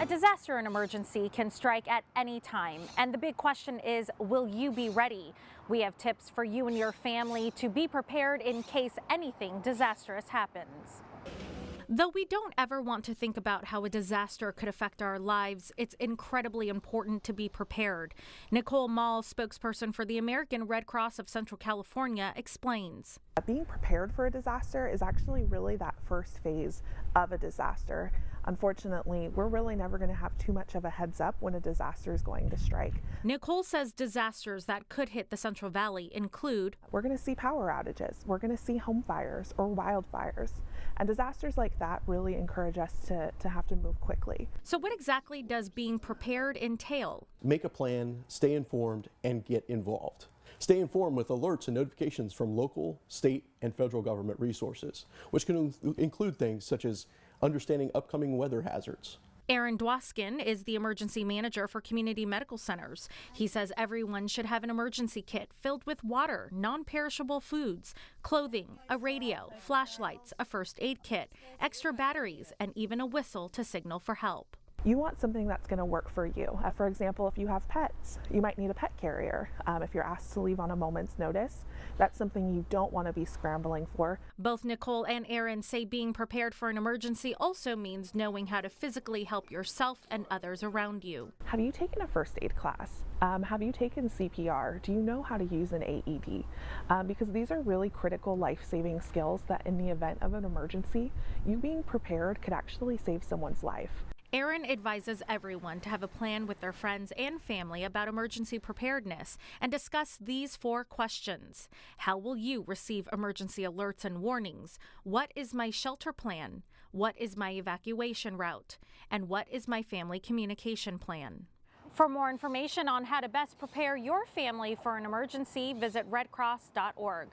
disaster and emergency can strike at any time, and the big question is, will you be ready? We have tips for you and your family to be prepared in case anything disastrous happens. Though we don't ever want to think about how a disaster could affect our lives, it's incredibly important to be prepared. Nicole Mall, spokesperson for the American Red Cross of Central California, explains. Being prepared for a disaster is actually really that first phase of a disaster. Unfortunately, we're really never going to have too much of a heads up when a disaster is going to strike. Nicole says disasters that could hit the Central Valley include, we're going to see power outages, we're going to see home fires or wildfires, and disasters like that really encourage us to have to move quickly. So what exactly does being prepared entail? Make a plan, stay informed, and get involved. Stay informed with alerts and notifications from local, state, and federal government resources, which can include things such as understanding upcoming weather hazards. Aaron Dwoskin is the emergency manager for community medical centers. He says everyone should have an emergency kit filled with water, non-perishable foods, clothing, a radio, flashlights, a first aid kit, extra batteries, and even a whistle to signal for help. You want something that's going to work for you. For example, if you have pets, you might need a pet carrier. If you're asked to leave on a moment's notice, that's something you don't want to be scrambling for. Both Nicole and Aaron say being prepared for an emergency also means knowing how to physically help yourself and others around you. Have you taken a first aid class? Have you taken CPR? Do you know how to use an AED? Because these are really critical life-saving skills that in the event of an emergency, you being prepared could actually save someone's life. Aaron advises everyone to have a plan with their friends and family about emergency preparedness and discuss these 4 questions. How will you receive emergency alerts and warnings? What is my shelter plan? What is my evacuation route? And what is my family communication plan? For more information on how to best prepare your family for an emergency, visit redcross.org.